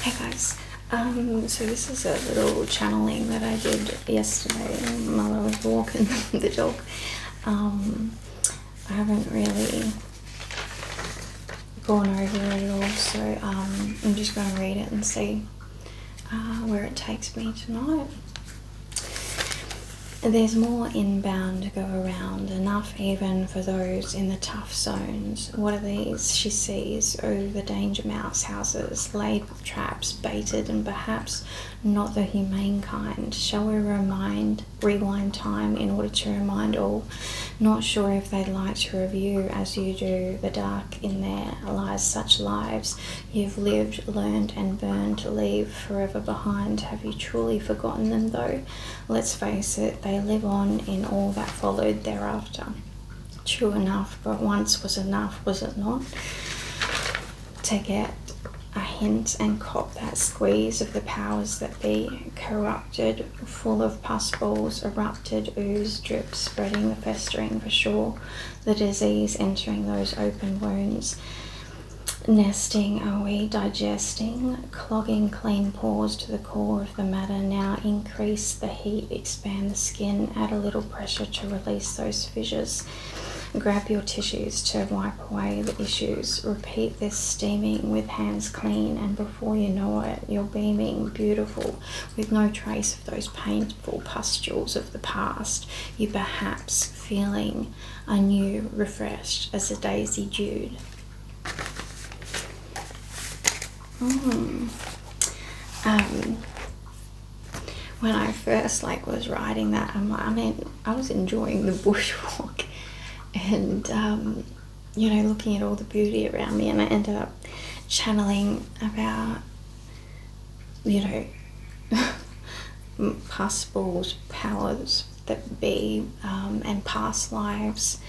Hey guys, so this is a little channeling that I did yesterday while I was walking the dog. I haven't really gone over it at all, so I'm just going to read it and see where it takes me tonight. There's more inbound to go around, enough even for those in the tough zones. What are these? She sees, oh, the danger mouse houses, laid with traps, baited and perhaps not the humane kind. Shall we rewind time in order to remind all? Not sure if they'd like to review as you do. The dark in there lies such lives you've lived, learned and burned to leave forever behind. Have you truly forgotten them though? Let's face it, they live on in all that followed thereafter. True enough, but once was enough, was it not? To get a hint and cop that squeeze of the powers that be, corrupted, full of pus balls, erupted, ooze, drip, spreading the festering for sure, the disease entering those open wounds. Nesting, are we digesting, clogging clean pores to the core of the matter. Now increase the heat, expand the skin, add a little pressure to release those fissures. Grab your tissues to wipe away the issues. Repeat this steaming with hands clean, and before you know it, you're beaming, beautiful, with no trace of those painful pustules of the past. You perhaps feeling anew, refreshed as a daisy dewed. When I first was writing that, I was enjoying the bushwalk and looking at all the beauty around me, and I ended up channeling about pus balls, powers that be, and past lives,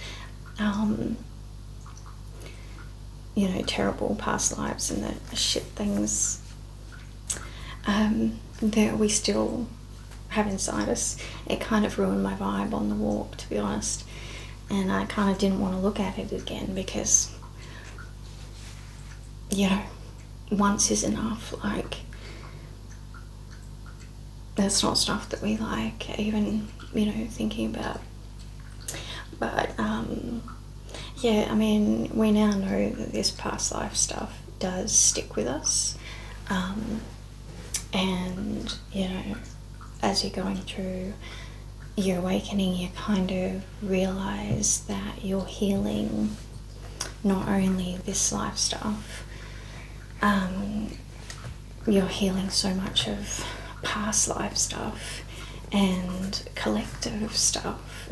terrible past lives and the shit things that we still have inside us. It kind of ruined my vibe on the walk, to be honest, and I kind of didn't want to look at it again because once is enough. That's not stuff that we like even thinking about. But yeah, we now know that this past life stuff does stick with us, and as you're going through your awakening, you kind of realize that you're healing not only this life stuff, you're healing so much of past life stuff and collective stuff.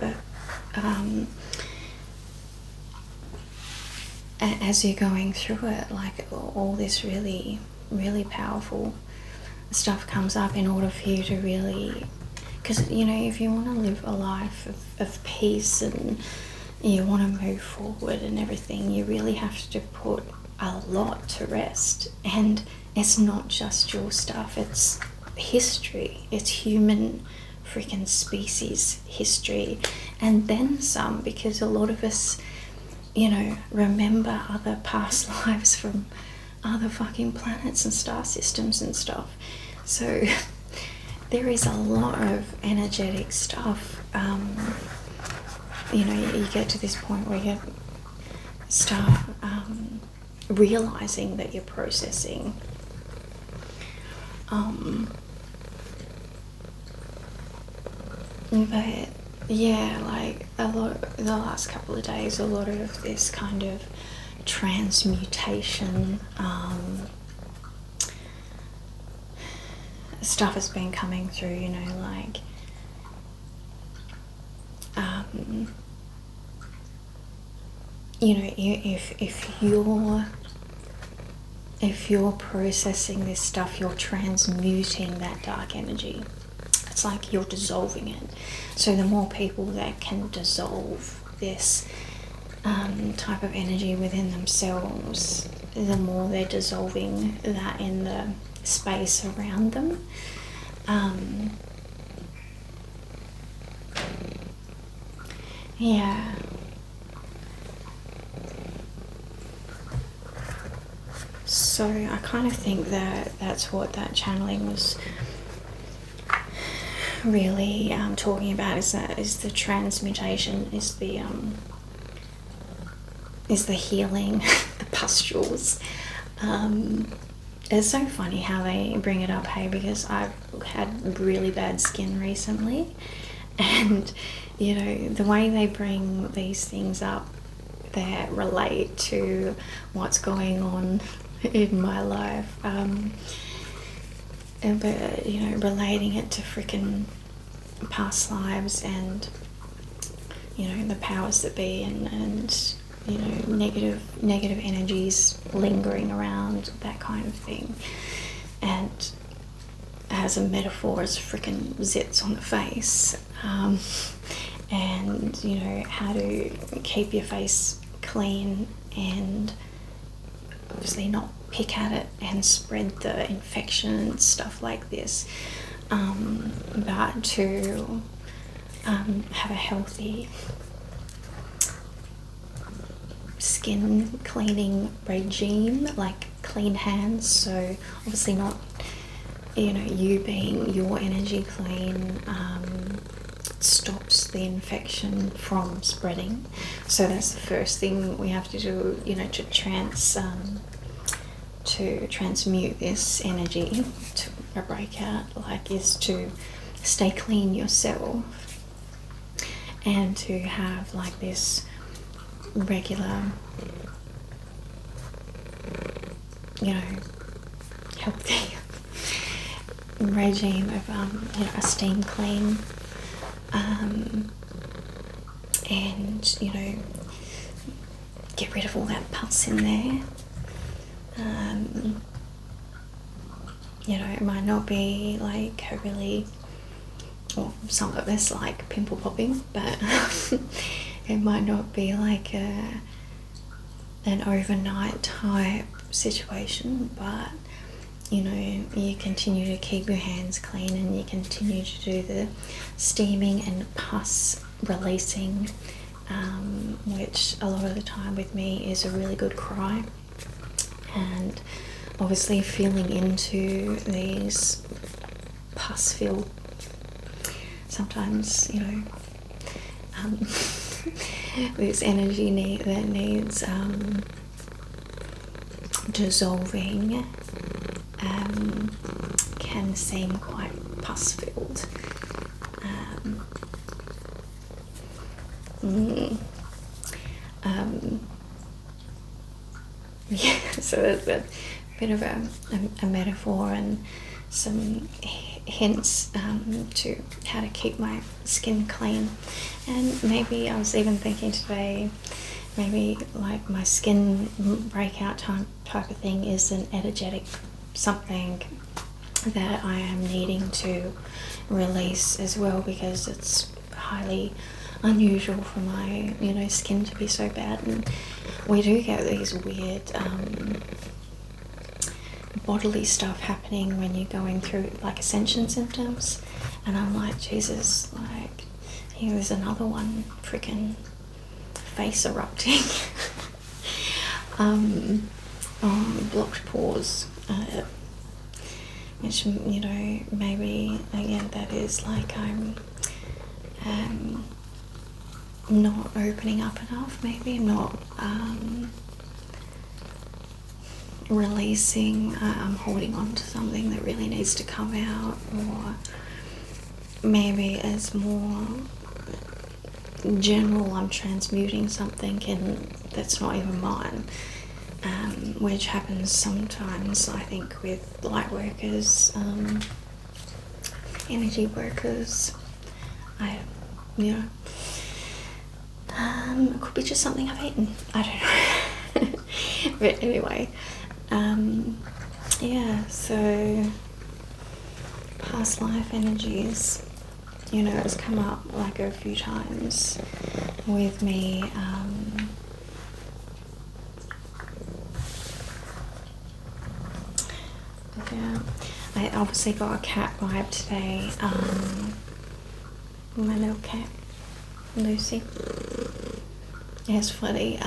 As you're going through it, all this really, really powerful stuff comes up in order for you to really, because if you want to live a life of peace and you want to move forward and everything, you really have to put a lot to rest. And it's not just your stuff, it's history, it's human freaking species history, and then some, because a lot of us remember other past lives from other fucking planets and star systems and stuff. So there is a lot of energetic stuff. You get to this point where you start realizing that you're processing. But yeah, the last couple of days, a lot of this kind of transmutation stuff has been coming through, if you're processing this stuff, you're transmuting that dark energy. It's like you're dissolving it. So the more people that can dissolve this type of energy within themselves, the more they're dissolving that in the space around them. So I kind of think that that's what that channeling was really talking about, is the transmutation, is the healing, the pustules. It's so funny how they bring it up, hey, because I've had really bad skin recently, and you know, the way they bring these things up that relate to what's going on in my life, but you know, relating it to freaking past lives and, you know, the powers that be, and you know, negative energies lingering around, that kind of thing. And as a metaphor, it's freaking zits on the face, and you know, how to keep your face clean and obviously not pick at it and spread the infection and stuff like this, but to have a healthy skin cleaning regime, like clean hands. So obviously not, you know, you being your energy clean stops the infection from spreading. So that's the first thing we have to do, you know, to transmute this energy, to break out, like, is to stay clean yourself, and to have like this regular, you know, healthy regime of you know, a steam clean, and you know, get rid of all that pus in there. You know, it might not be like a really, well, some of us like pimple popping, but it might not be like an overnight type situation, but you know, you continue to keep your hands clean, and you continue to do the steaming and pus releasing, which a lot of the time with me is a really good cry. And obviously feeling into these pus filled, sometimes, you know, this energy that needs dissolving, can seem quite pus filled. Yeah, so there's a bit of a metaphor and some hints to how to keep my skin clean. And maybe I was even thinking today, maybe like my skin breakout type of thing is an energetic something that I am needing to release as well, because it's highly unusual for my, you know, skin to be so bad. And we do get these weird bodily stuff happening when you're going through like ascension symptoms, and I'm like, Jesus, like, here's another one, freaking face erupting. Blocked pores, which, you know, maybe again that is like I'm not opening up enough, maybe not releasing, I'm holding on to something that really needs to come out, or maybe as more general, I'm transmuting something that's not even mine, which happens sometimes, I think, with light workers, energy workers. You know, it could be just something I've eaten, I don't know. But anyway, yeah, so past life energies, you know, it's come up like a few times with me. Yeah, I obviously got a cat vibe today. My little cat, Lucy. Yes, funny.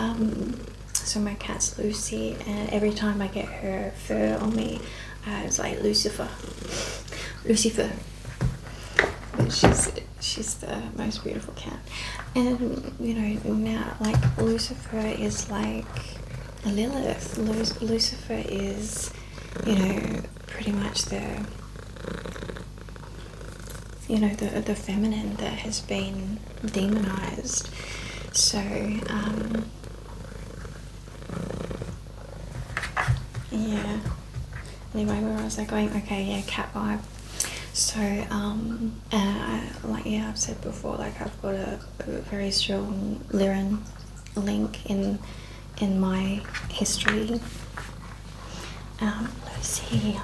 So my cat's Lucy, and every time I get her fur on me, it's like Lucifer. But she's the most beautiful cat. And you know, now like Lucifer is like a Lilith. Lucifer is, you know, pretty much the, you know, the feminine that has been demonized. So yeah. Anyway, where was I going? Okay, yeah, cat vibe. So like, yeah, I've said before, like I've got a very strong Lyran link in my history. Let's see.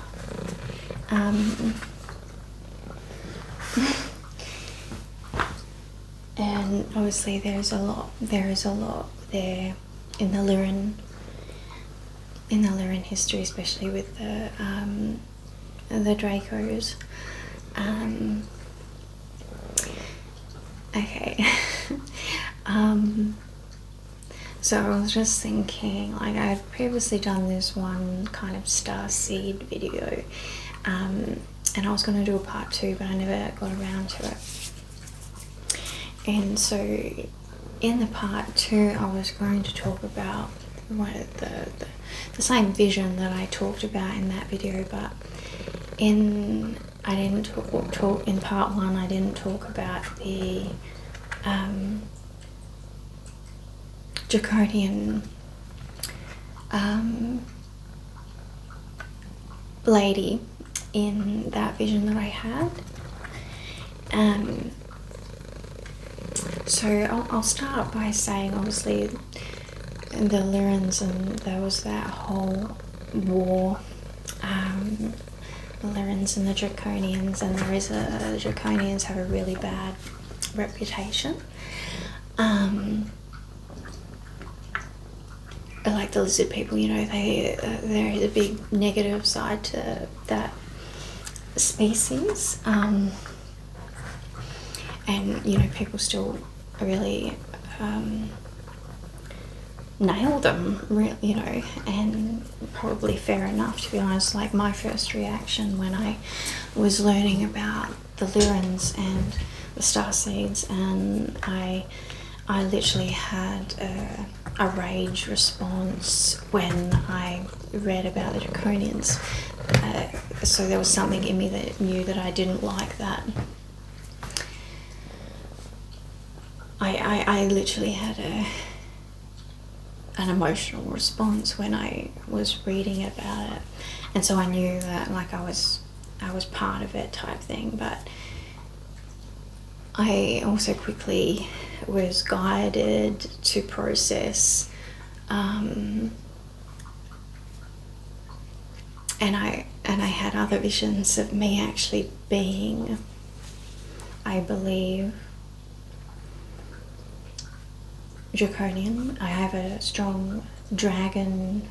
And obviously there is a lot there in the Lyran history, especially with the Dracos. Okay. So I was just thinking, like I've previously done this one kind of starseed video, and I was going to do a part 2, but I never got around to it. And so in the part 2, I was going to talk about the same vision that I talked about in that video, but I didn't talk in part 1. I didn't talk about the draconian lady in that vision that I had. So I'll start by saying, obviously, the Lyrans, and there was that whole war, the Lyrans and the Draconians, and the Draconians have a really bad reputation. Like the lizard people, you know, there is a big negative side to that species, and you know, people still really nail them, you know, and probably fair enough, to be honest. Like my first reaction when I was learning about the Lyrans and the starseeds, and I literally had a rage response when I read about the Draconians. So there was something in me that knew that I didn't like that. I literally had an emotional response when I was reading about it, and so I knew that like I was part of it, type thing. But I also quickly was guided to process, and I had other visions of me actually being, I believe, draconian. I have a strong dragon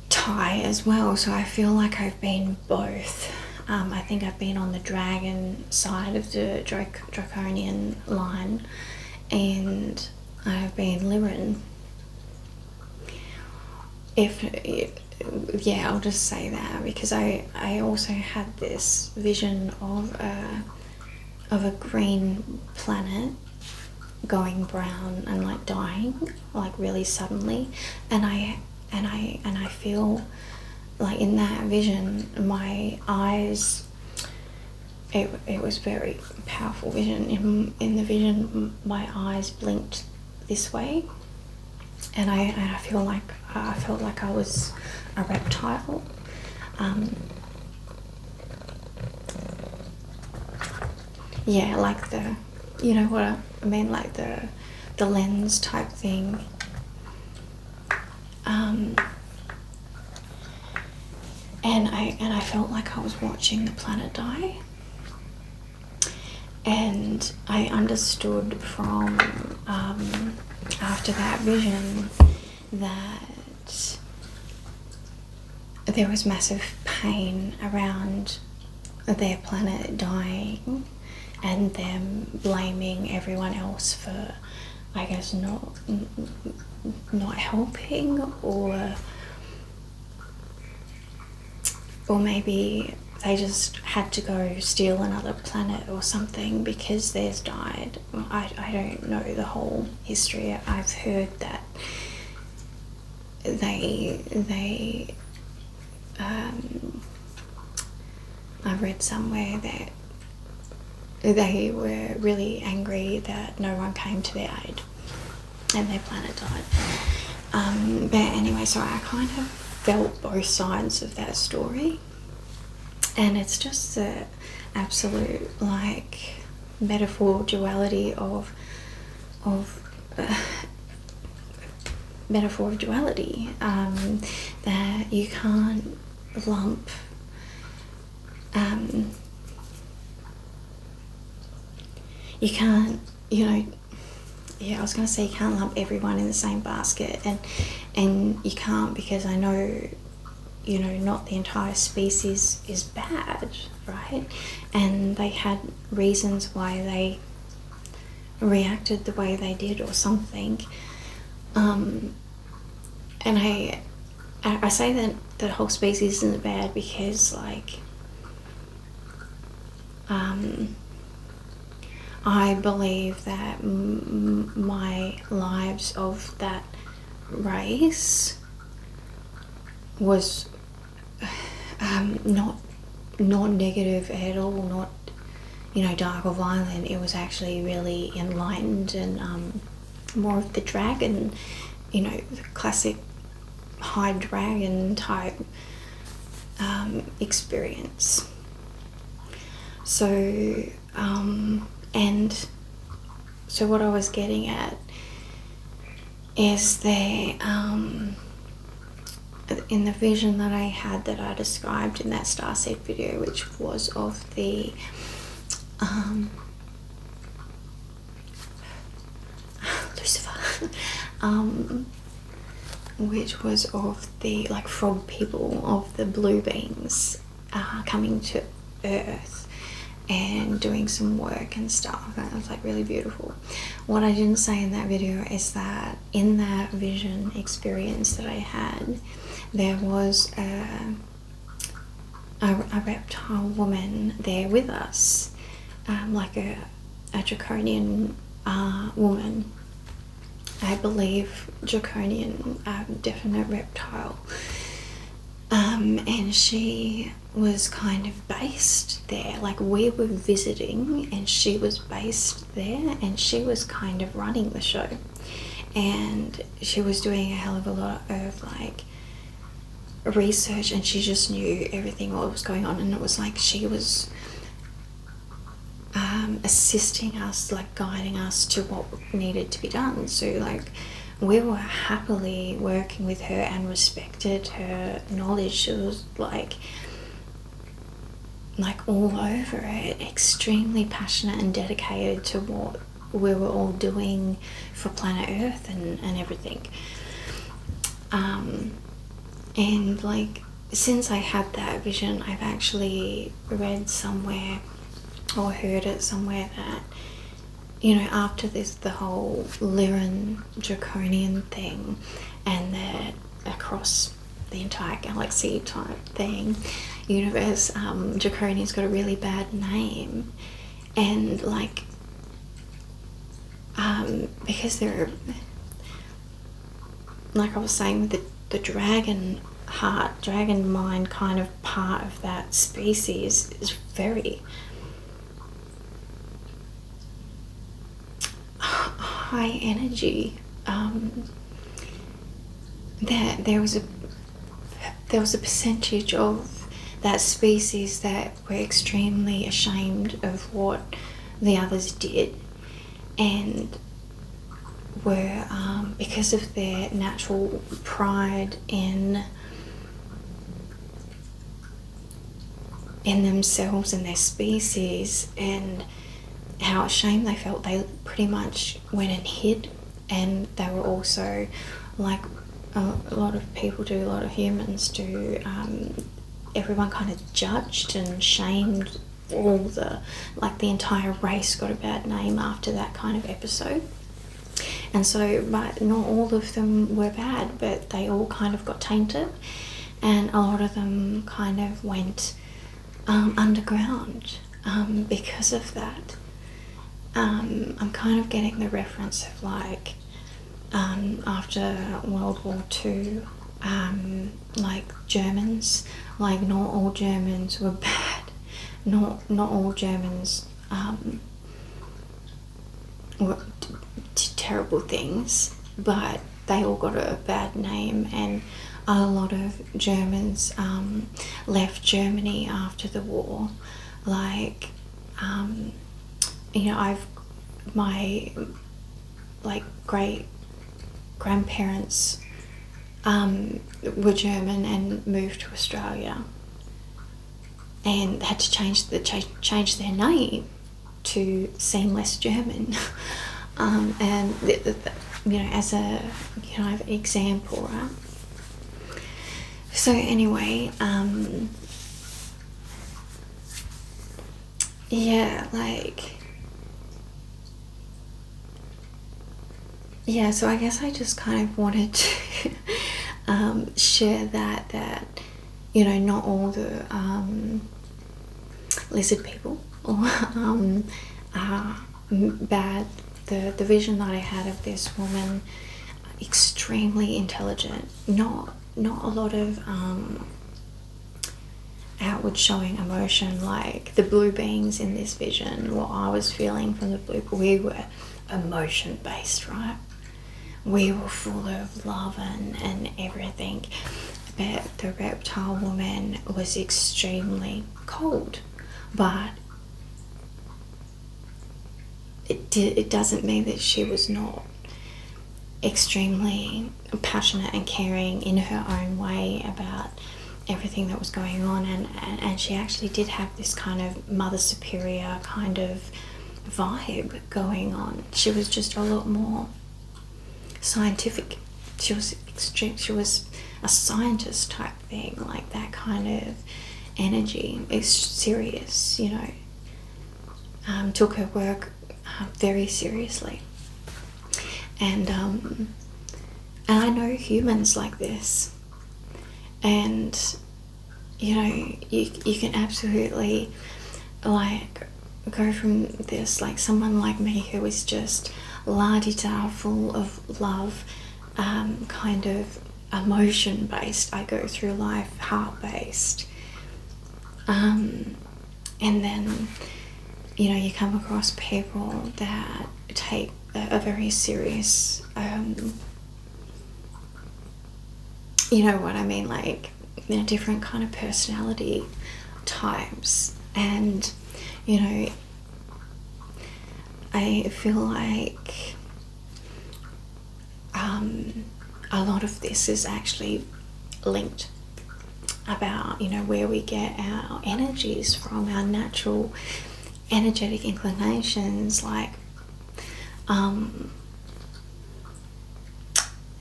tie as well, so I feel like I've been both. I think I've been on the dragon side of the draconian line, and I've been Lyran. Yeah, I'll just say that, because I also had this vision of a green planet going brown and like dying, like really suddenly, and I feel like in that vision, my eyes, it was very powerful vision. In the vision, my eyes blinked this way, and I felt like I was a reptile. Yeah, like the, you know what I mean, like the lens type thing. And I felt like I was watching the planet die, and I understood from after that vision that there was massive pain around their planet dying, and them blaming everyone else for I guess not helping, or maybe they just had to go steal another planet or something because theirs died. I don't know the whole history. I've heard that I've read somewhere that they were really angry that no one came to their aid and their planet died. But anyway, so I kind of felt both sides of that story, and it's just the absolute like metaphor duality of duality, that you can't lump you can't, I was going to say you can't lump everyone in the same basket, and you can't, because I know, not the entire species is bad, right? And they had reasons why they reacted the way they did or something. And I say that the whole species isn't bad because, like, I believe that my lives of that race was not negative at all, not dark or violent. It was actually really enlightened and more of the dragon, the classic high dragon type experience. So and so what I was getting at is there, in the vision that I had, that I described in that Starseed video, which was of the Lucifer, which was of the, like, frog people, of the blue beings coming to Earth and doing some work and stuff. That was like really beautiful. What I didn't say in that video is that in that vision experience that I had, there was a reptile woman there with us, like a draconian woman. I believe draconian, definite reptile. And she was kind of based there, like we were visiting and she was based there, and she was kind of running the show, and she was doing a hell of a lot of like research, and she just knew everything what was going on, and it was like she was assisting us, like guiding us to what needed to be done. So like we were happily working with her and respected her knowledge. She was like all over it, extremely passionate and dedicated to what we were all doing for planet Earth and everything. And like since I had that vision, I've actually read somewhere or heard it somewhere that, after this, the whole Lyran draconian thing and the across the entire galaxy type thing, universe, draconian's got a really bad name, and like because they're, like I was saying, with the dragon heart, dragon mind kind of part of that species is very high energy. That there was a percentage of that species that were extremely ashamed of what the others did, and were because of their natural pride in themselves and their species, and how ashamed they felt, they pretty much went and hid. And they were also, like a lot of people do, a lot of humans do, everyone kind of judged and shamed all the entire race got a bad name after that kind of episode. And so, but not all of them were bad, but they all kind of got tainted, and a lot of them kind of went underground because of that. I'm kind of getting the reference of like after World War II, like Germans, like not all Germans were bad, not all Germans did terrible things, but they all got a bad name, and a lot of Germans left Germany after the war. Like, you know, my like great grandparents were German and moved to Australia, and had to change their name to seem less German. And you know, as a kind of example, right? So anyway, yeah, like, yeah, so I guess I just kind of wanted to share that, you know, not all the lizard people are bad. The vision that I had of this woman, extremely intelligent, not a lot of outward showing emotion, like the blue beings in this vision. What I was feeling from the blue, we were emotion based, right? We were full of love and everything, but the reptile woman was extremely cold. But it doesn't mean that she was not extremely passionate and caring in her own way about everything that was going on, and she actually did have this kind of mother superior kind of vibe going on. She was just a lot more scientific. She was a scientist type thing, like that kind of energy. It's serious, you know. Took her work very seriously, and I know humans like this, and you know, you can absolutely like go from this, like someone like me who is just la-di-da, full of love, kind of emotion based. I go through life heart based, and then, you know, you come across people that take a very serious, you know what I mean, like, you know, different kind of personality types. And, you know, I feel like a lot of this is actually linked about, you know, where we get our energies from, our natural energetic inclinations, like,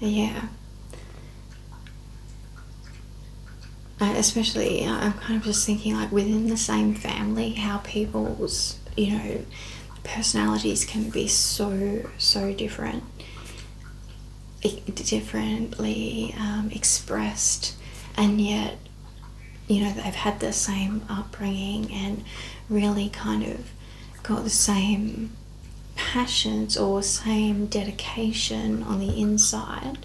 yeah. Especially, I'm kind of just thinking, like, within the same family, how people's, you know, personalities can be so different, differently expressed, and yet, you know, they've had the same upbringing and really kind of got the same passions or same dedication on the inside,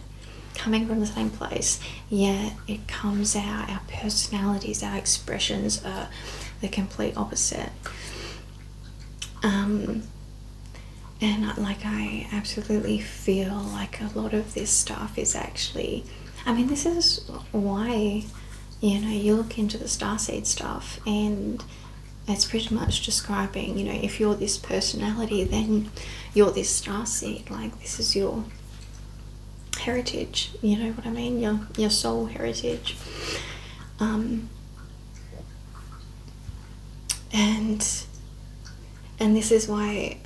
coming from the same place, yet it comes out, our personalities, our expressions are the complete opposite. And like, I absolutely feel like a lot of this stuff is actually, I mean, this is why, you know, you look into the starseed stuff, and it's pretty much describing, you know, if you're this personality, then you're this starseed. Like, this is your heritage, you know what I mean, your soul heritage. And this is why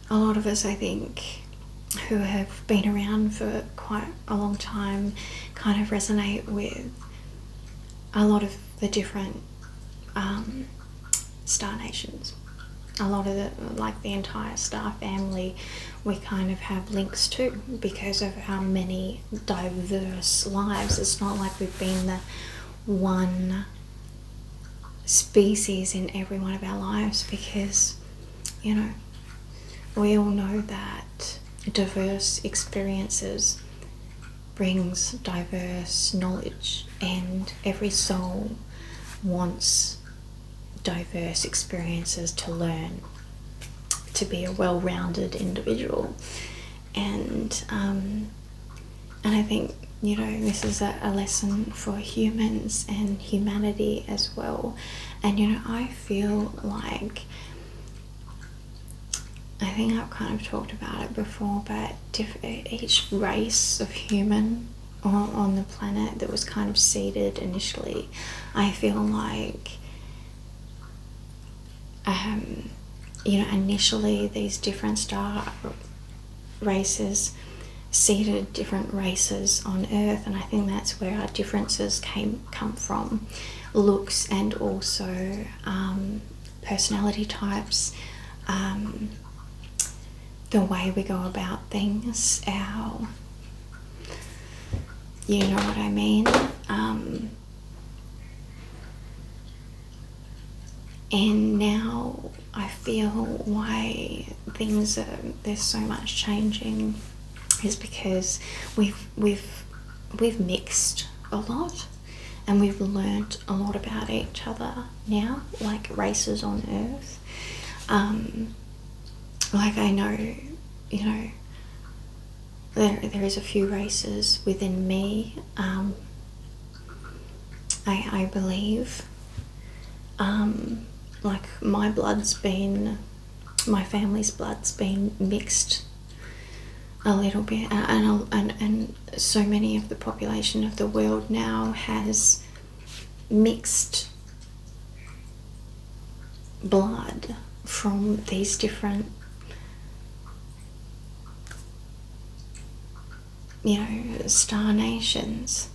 a lot of us, I think, who have been around for quite a long time, kind of resonate with a lot of the different star nations. a lot of the entire star family, we kind of have links to because of our many diverse lives. It's not like we've been the one species in every one of our lives, because, you know, we all know that diverse experiences brings diverse knowledge, and every soul wants diverse experiences to learn, to be a well-rounded individual. And I think, you know, this is a lesson for humans and humanity as well. And, you know, I feel like, I think I've kind of talked about it before, but each race of human on the planet that was kind of seeded initially, I feel like, you know, initially these different star races seeded different races on Earth, and I think that's where our differences come from, looks and also personality types, the way we go about things, you know what I mean. And now I feel why there's so much changing is because we've mixed a lot, and we've learnt a lot about each other now, like races on Earth. Like, I know, you know, there is a few races within me, I believe. Like, my family's blood's been mixed a little bit, and so many of the population of the world now has mixed blood from these different, you know, star nations.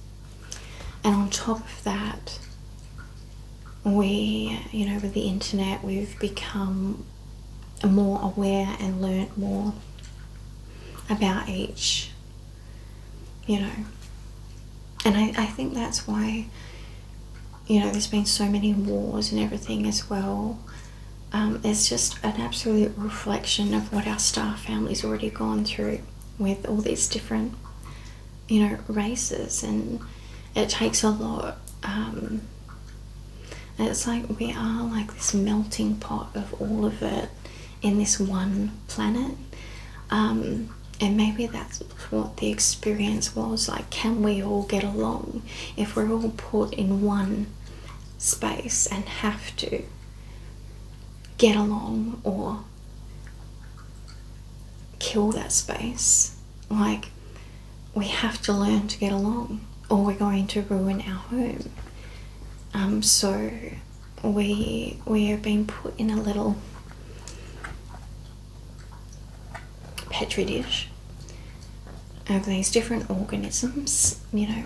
And on top of that, we, you know, with the internet, we've become more aware and learnt more about each, you know. And I think that's why, you know, there's been so many wars and everything as well. It's just an absolute reflection of what our star family's already gone through with all these different, you know, races. And it takes a lot. It's like we are like this melting pot of all of it in this one planet. And maybe that's what the experience was like. Can we all get along if we're all put in one space and have to get along or kill that space? Like, we have to learn to get along, or we're going to ruin our home. So we have been put in a little petri dish of these different organisms. You know,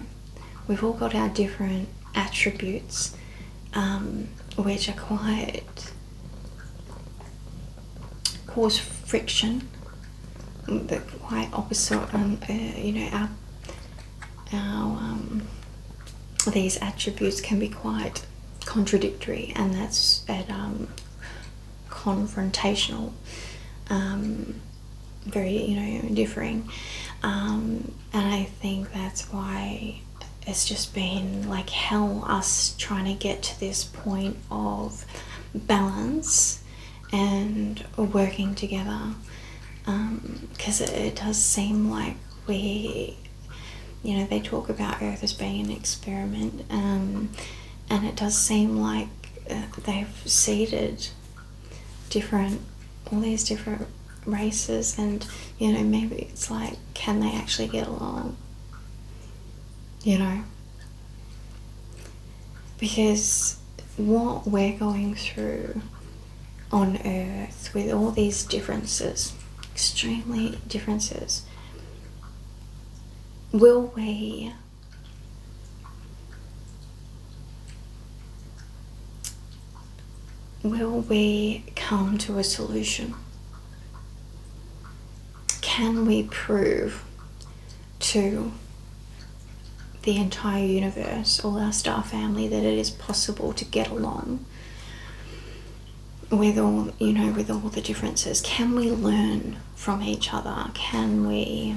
we've all got our different attributes, which are cause friction. They're quite opposite. You know, our these attributes can be quite contradictory, and that's confrontational, very, you know, differing. And I think that's why it's just been like hell, us trying to get to this point of balance and working together, because it does seem like we, you know, they talk about Earth as being an experiment, and it does seem like they've seeded all these different races, and, you know, maybe it's like, can they actually get along? You know, because what we're going through on Earth with all these differences, extremely differences, will we come to a solution? Can we prove to the entire universe, all our star family, that it is possible to get along with all, you know, with all the differences? Can we learn from each other? Can we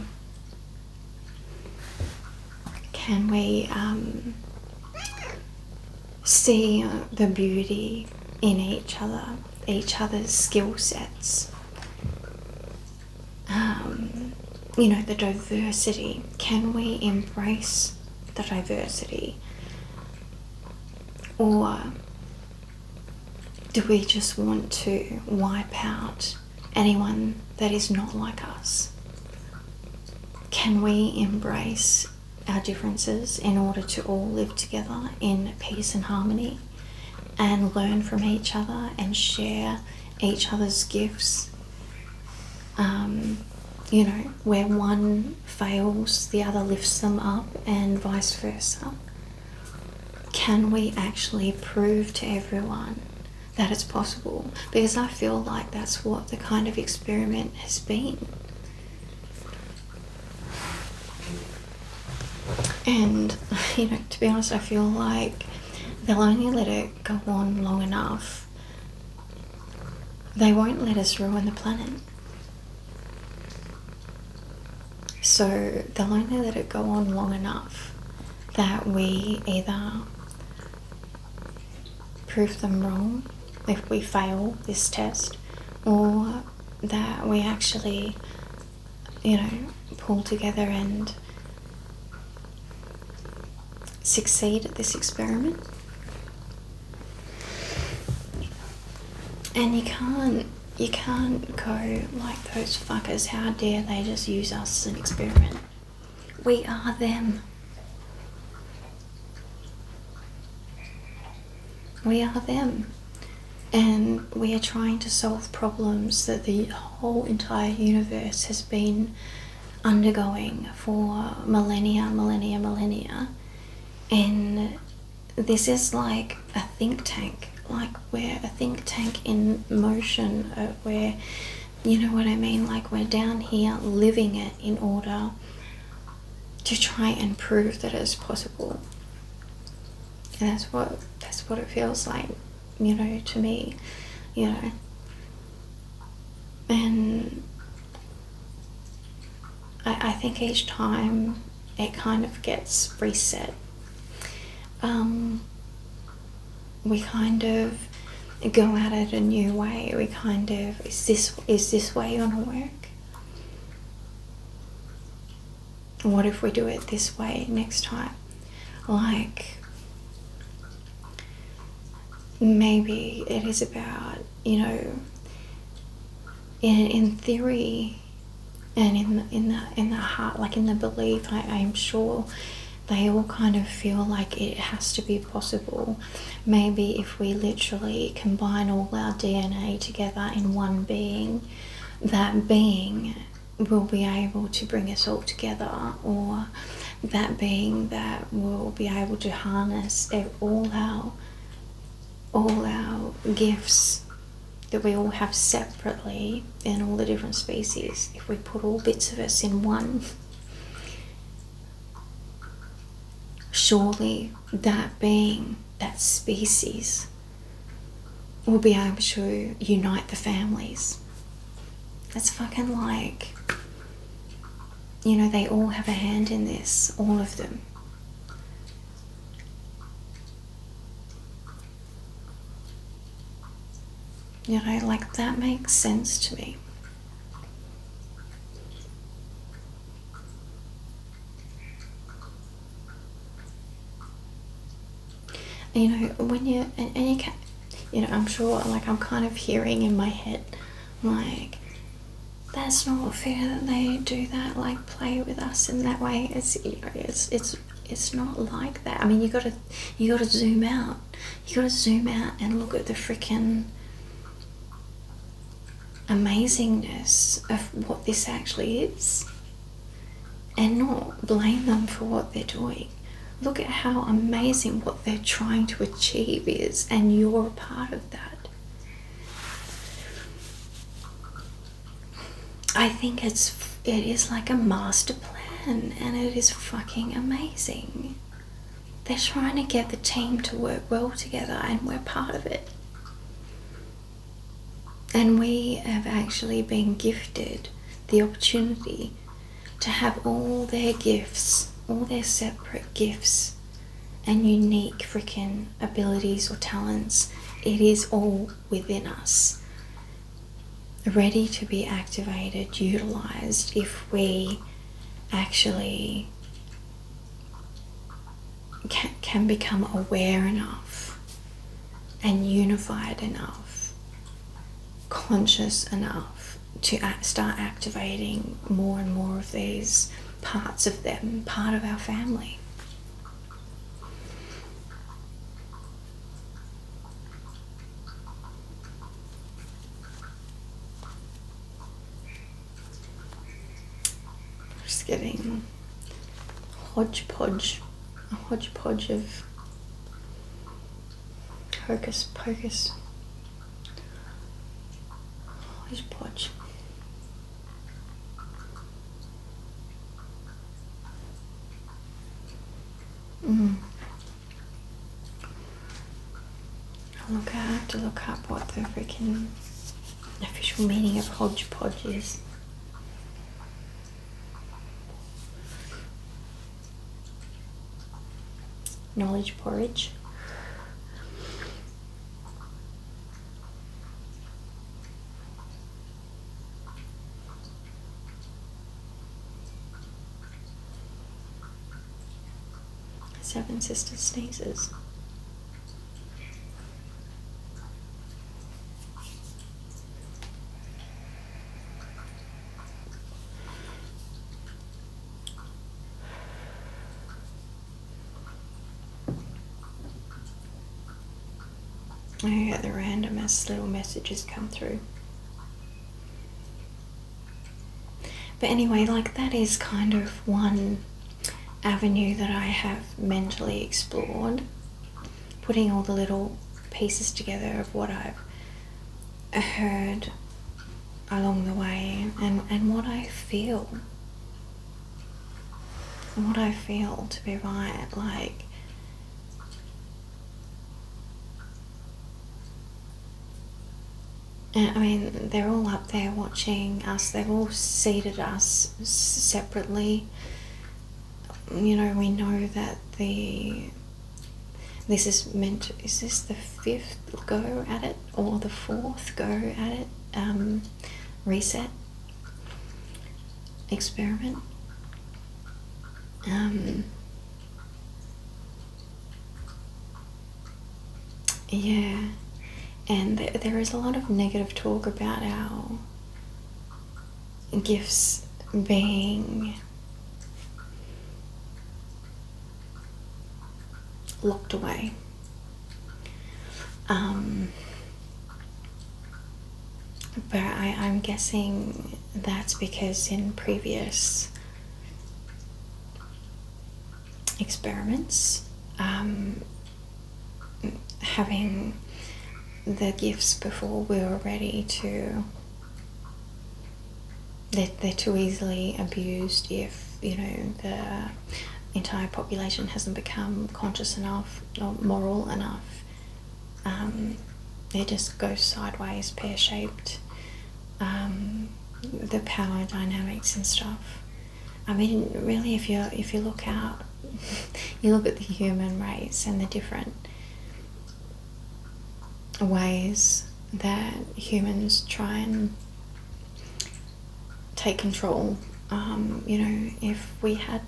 see the beauty in each other's skill sets? You know, the diversity. Can we embrace the diversity? Or do we just want to wipe out anyone that is not like us? Can we embrace our differences in order to all live together in peace and harmony, and learn from each other and share each other's gifts? You know, where one fails, the other lifts them up, and vice versa. Can we actually prove to everyone that it's possible? Because I feel like that's what the kind of experiment has been. And, you know, to be honest, I feel like they'll only let it go on long enough. They won't let us ruin the planet. So they'll only let it go on long enough that we either prove them wrong if we fail this test, or that we actually, you know, pull together and succeed at this experiment. And you can't go like those fuckers. How dare they just use us as an experiment? We are them. We are them. And we are trying to solve problems that the whole entire universe has been undergoing for millennia. And this is like a think tank. Like we're a think tank in motion, where, you know what I mean, like we're down here living it in order to try and prove that it's possible. And that's what it feels like, you know, to me, you know. And I think each time it kind of gets reset. We kind of go at it a new way. We kind of, is this way gonna work? What if we do it this way next time? Like, maybe it is about, you know, in theory and in the heart, like in the belief, I'm sure they all kind of feel like it has to be possible. Maybe if we literally combine all our DNA together in one being, that being will be able to bring us all together, or that being that will be able to harness all our gifts that we all have separately in all the different species. If we put all bits of us in one, surely that being, that species, will be able to unite the families. That's fucking like, you know, they all have a hand in this, all of them. You know, like that makes sense to me. You know, when you, and you can, you know, I'm sure, like, I'm kind of hearing in my head, like, that's not fair that they do that, like, play with us in that way. It's, you know, it's not like that. I mean, you gotta zoom out. You gotta zoom out and look at the freaking amazingness of what this actually is, and not blame them for what they're doing. Look at how amazing what they're trying to achieve is, and you're a part of that. I think it is like a master plan, and it is fucking amazing. They're trying to get the team to work well together, and we're part of it. And we have actually been gifted the opportunity to have all their gifts, all their separate gifts and unique freaking abilities or talents. It is all within us, ready to be activated, utilized, if we actually can become aware enough and unified enough, conscious enough to start activating more and more of these parts of them, part of our family. Just getting a hodgepodge of hocus pocus. Hodgepodge. I have to look up what the freaking official meaning of hodgepodge is. Knowledge porridge. Seven Sister Sneezes. I get the randomest little messages come through. But anyway, like, that is kind of one avenue that I have mentally explored, putting all the little pieces together of what I've heard along the way, and what I feel. And what I feel to be right. Like, I mean, they're all up there watching us. They've all seated us separately. You know, we know that this is meant to, is this the 5th go at it or the 4th go at it? Reset. Experiment. Yeah. And there is a lot of negative talk about our gifts being locked away. But I'm guessing that's because in previous experiments, having the gifts before we were ready to, they're too easily abused if, you know, the entire population hasn't become conscious enough or moral enough. It just goes sideways, pear-shaped. The power dynamics and stuff. I mean, really, if you look out, you look at the human race and the different ways that humans try and take control. You know, if we had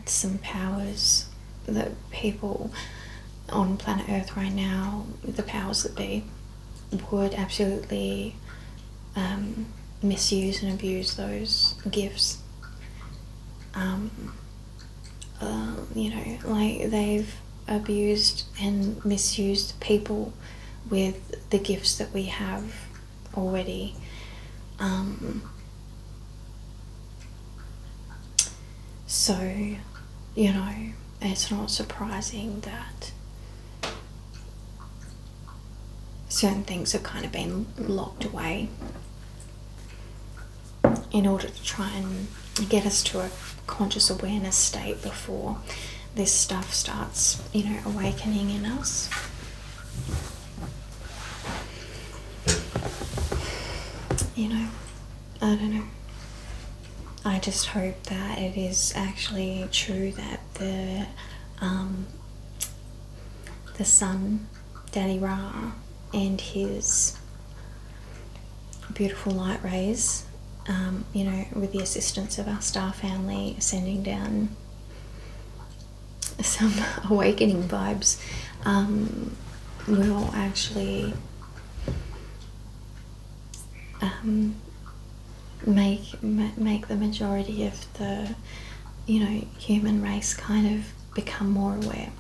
some powers that people on planet Earth right now, the powers that be, would absolutely misuse and abuse those gifts. You know, like, they've abused and misused people with the gifts that we have already. So, you know, it's not surprising that certain things have kind of been locked away. in order to try and get us to a conscious awareness state before this stuff starts, you know, awakening in us. You know, I don't know. I just hope that it is actually true that the sun, Daddy Ra, and his beautiful light rays, you know, with the assistance of our star family, sending down some awakening vibes, will actually make the majority of the, you know, human race kind of become more aware.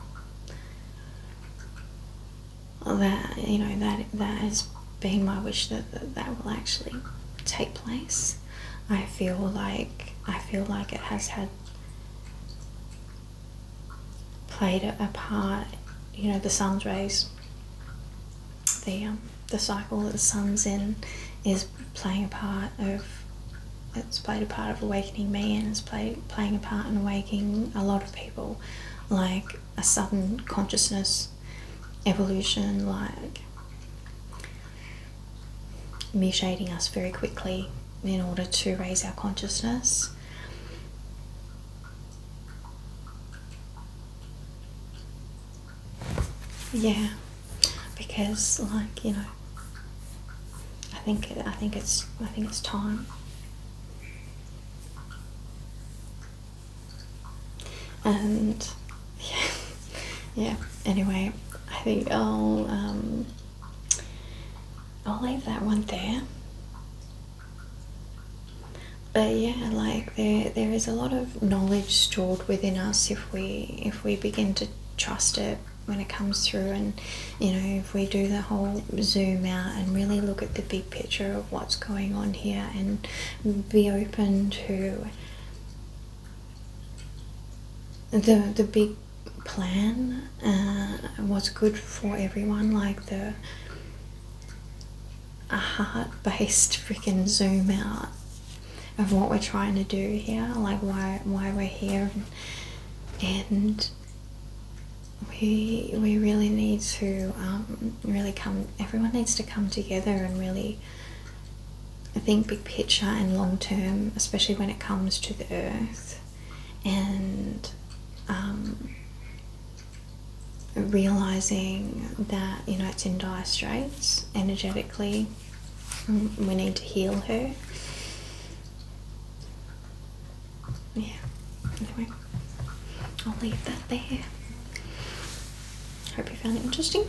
That, you know, that has been my wish, that will actually take place. I feel like it has played a part. You know, the sun's rays, the cycle that the sun's in is playing a part of. It's played a part of awakening me, and it's playing a part in awakening a lot of people, like a sudden consciousness evolution, like mutating us very quickly in order to raise our consciousness. Yeah, because, like, you know, I think it's time. And yeah. Anyway, I think I'll leave that one there. But yeah, like there is a lot of knowledge stored within us if we begin to trust it when it comes through, and, you know, if we do the whole zoom out and really look at the big picture of what's going on here, and be open to the big plan, what's good for everyone, like a heart-based freaking zoom out of what we're trying to do here, like why we're here, and we really need to everyone needs to come together and really think big picture and long term, especially when it comes to the earth, and realizing that, you know, it's in dire straits energetically. We need to heal her. Yeah, anyway, I'll leave that there. Hope you found it interesting.